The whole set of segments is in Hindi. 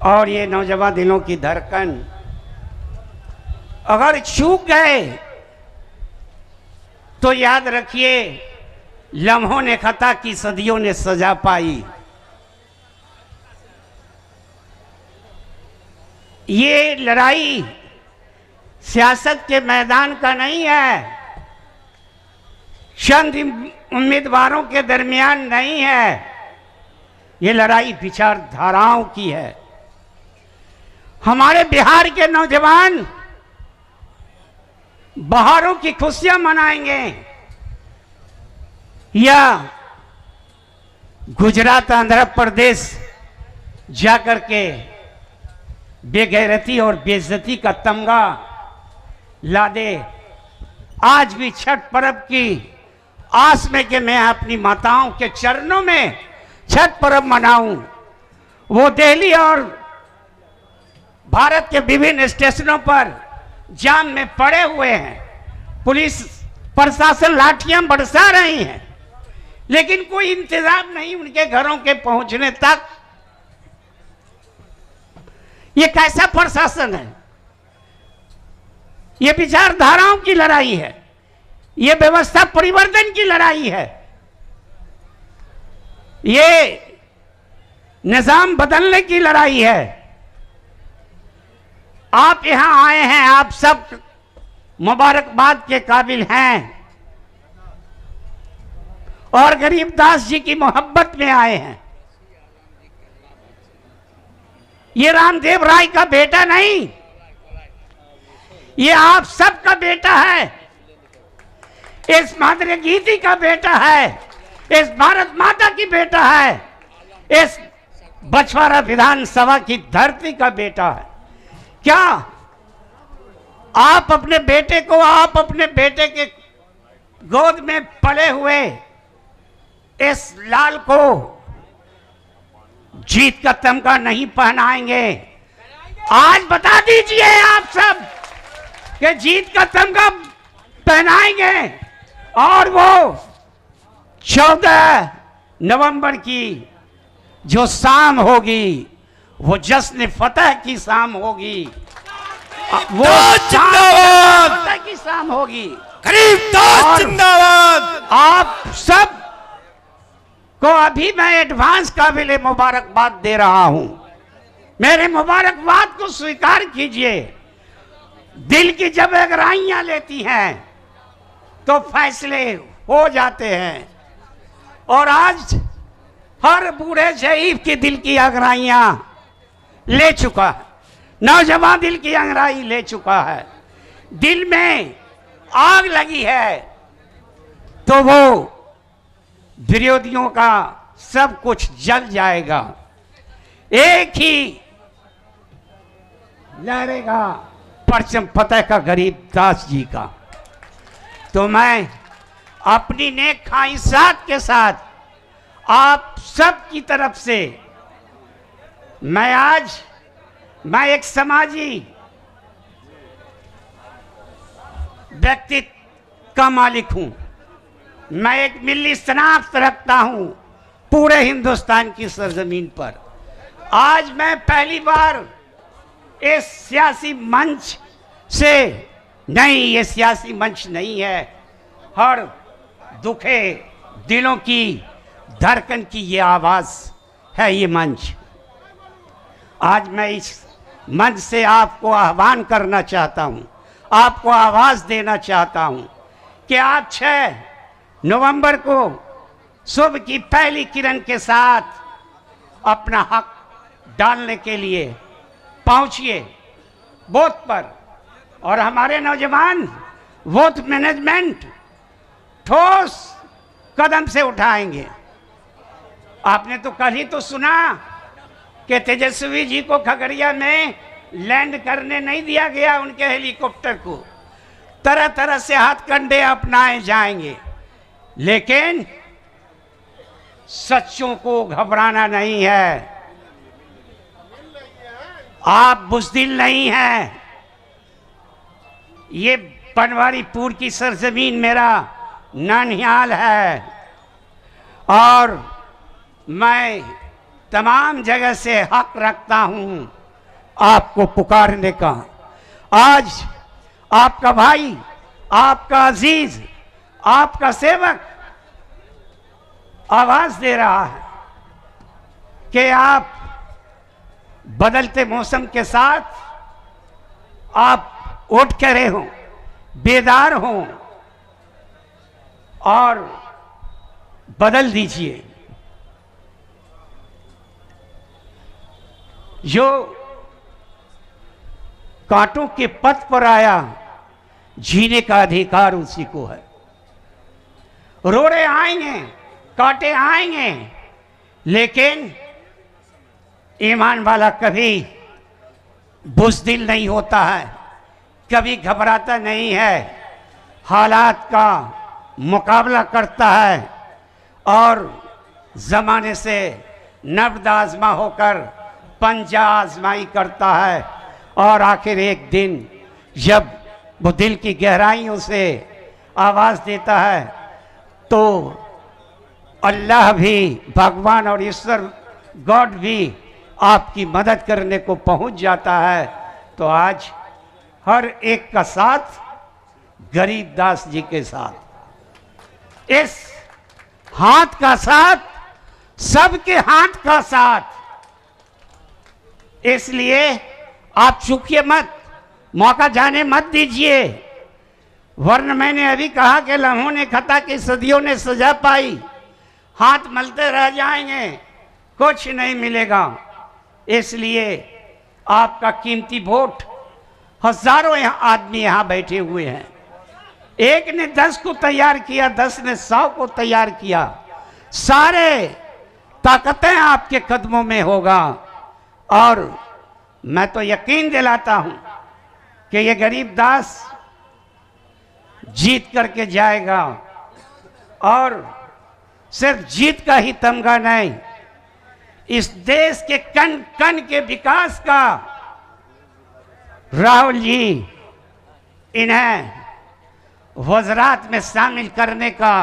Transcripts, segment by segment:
और ये नौजवान दिलों की धड़कन अगर चूक गए तो याद रखिए, लम्हों ने खता की सदियों ने सजा पाई। ये लड़ाई सियासत के मैदान का नहीं है, चंद उम्मीदवारों के दरमियान नहीं है, ये लड़ाई विचारधाराओं की है। हमारे बिहार के नौजवान बहारों की खुशियां मनाएंगे या गुजरात आंध्र प्रदेश जाकर के बेगैरती और बेइज्जती का तमगा ला दे। आज भी छठ पर्व की आस में कि मैं अपनी माताओं के चरणों में छठ पर्व मनाऊं। वो दिल्ली और भारत के विभिन्न स्टेशनों पर जाम में पड़े हुए हैं, पुलिस प्रशासन लाठियां बरसा रही है, लेकिन कोई इंतजाम नहीं उनके घरों के पहुंचने तक। ये कैसा प्रशासन है? ये विचारधाराओं की लड़ाई है, ये व्यवस्था परिवर्तन की लड़ाई है, ये निजाम बदलने की लड़ाई है। आप यहां आए हैं, आप सब मुबारकबाद के काबिल हैं और गरीबदास जी की मोहब्बत में आए हैं। ये रामदेव राय का बेटा नहीं, ये आप सबका बेटा है, इस मादरी गीति का बेटा है, इस भारत माता की बेटा है, इस बछवाड़ा विधानसभा की धरती का बेटा है। क्या आप अपने बेटे के गोद में पले हुए इस लाल को जीत का तमगा नहीं पहनाएंगे? आज बता दीजिए आप सब कि जीत का तमगा पहनाएंगे और वो 14 नवंबर की जो शाम होगी वो जश्न फतह की शाम होगी, वो फतह की शाम होगी। गरीबदास जिंदाबाद। आप सब को अभी मैं एडवांस काबिल मुबारकबाद दे रहा हूं। मेरे मुबारकबाद को स्वीकार कीजिए। दिल की जब गहराइयां लेती हैं तो फैसले हो जाते हैं, और आज हर बूढ़े शहीद की दिल की गहराइयां ले चुका है, नौजवान दिल की अंगराई ले चुका है। दिल में आग लगी है तो वो विरोधियों का सब कुछ जल जाएगा। एक ही लहरेगा परचम फतेह का, गरीबदास जी का। तो मैं अपनी नेक ख्वाहिशात के साथ आप सब की तरफ से मैं एक समाजी व्यक्तित्व का मालिक हूं, मैं एक मिली शनाख्त रखता हूं पूरे हिंदुस्तान की सरजमीन पर। आज मैं पहली बार इस सियासी मंच से, नहीं ये सियासी मंच नहीं है, हर दुखे दिलों की धड़कन की ये आवाज है ये मंच। आज मैं इस मंच से आपको आह्वान करना चाहता हूं, आपको आवाज देना चाहता हूं कि आप 6 नवंबर को सुबह की पहली किरण के साथ अपना हक डालने के लिए पहुंचिए बूथ पर। और हमारे नौजवान बूथ मैनेजमेंट ठोस कदम से उठाएंगे। आपने तो कल ही तो सुना कि तेजस्वी जी को खगड़िया में लैंड करने नहीं दिया गया, उनके हेलीकॉप्टर को। तरह तरह से हथकंडे अपनाए जाएंगे, लेकिन सच्चों को घबराना नहीं है। आप बुज़दिल नहीं हैं। ये बनवारीपुर की सरजमीन मेरा ननिहाल है और मैं तमाम जगह से हक रखता हूं आपको पुकारने का। आज आपका भाई, आपका अजीज, आपका सेवक आवाज दे रहा है कि आप बदलते मौसम के साथ आप उठ करे हो, बेदार हो और बदल दीजिए। जो कांटों के पथ पर आया, जीने का अधिकार उसी को है। रोड़े आएंगे, कांटे आएंगे, लेकिन ईमान वाला कभी बुज़दिल नहीं होता है, कभी घबराता नहीं है, हालात का मुकाबला करता है और ज़माने से नब्ज़ आज़मा होकर पंजा आज़माई करता है। और आखिर एक दिन जब वो दिल की गहराइयों से आवाज़ देता है तो अल्लाह भी, भगवान और ईश्वर गॉड भी आपकी मदद करने को पहुंच जाता है। तो आज हर एक का साथ गरीबदास जी के साथ, इस हाथ का साथ, सबके हाथ का साथ। इसलिए आप चूकिए मत, मौका जाने मत दीजिए, वरना मैंने अभी कहा कि लम्हों ने खता की सदियों ने सजा पाई, हाथ मलते रह जाएंगे, कुछ नहीं मिलेगा। इसलिए आपका कीमती वोट, हजारों आदमी यहाँ बैठे हुए हैं, एक ने 10 को तैयार किया, 10 ने 100 को तैयार किया, सारे ताकतें आपके कदमों में होगा। और मैं तो यकीन दिलाता हूं कि ये गरीबदास जीत करके जाएगा। और सिर्फ जीत का ही तमगा नहीं, इस देश के कण कण के विकास का राहुल जी इन्हें वज़रात में शामिल करने का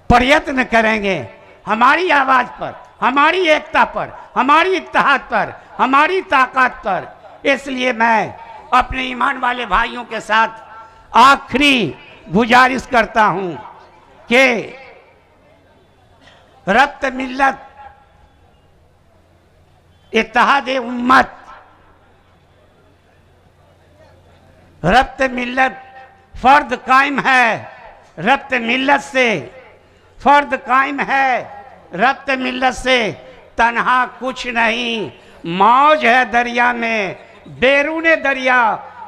प्रयत्न करेंगे। हमारी आवाज पर, हमारी एकता पर, हमारी इत्तेहाद पर, हमारी ताकत पर। इसलिए मैं अपने ईमान वाले भाइयों के साथ आखिरी गुजारिश करता हूं कि रब्त मिल्लत, इत्तेहाद उम्मत, रब्त मिल्लत फर्द कायम है, रब्त मिल्लत से फर्द कायम है, रब्त मिल्लत से तन्हा कुछ नहीं, मौज है दरिया में, बैरूने दरिया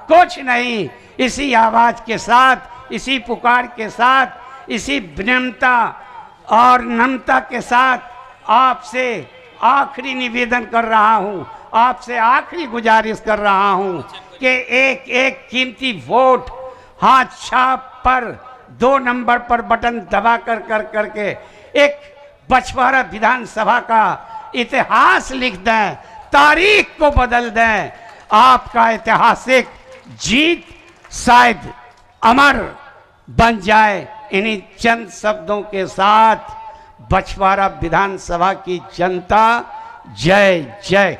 कुछ नहीं। इसी आवाज के साथ, इसी पुकार के साथ, इसी विनम्रता और नम्रता के साथ आपसे आखिरी निवेदन कर रहा हूं, आपसे आखिरी गुजारिश कर रहा हूं कि एक एक कीमती वोट हाथ छाप पर 2 नंबर पर बटन दबा कर करके एक बछवाड़ा विधानसभा का इतिहास लिख दें, तारीख को बदल दें। आपका ऐतिहासिक जीत शायद अमर बन जाए। इन्हीं चंद शब्दों के साथ बछवाड़ा विधानसभा की जनता जय जय।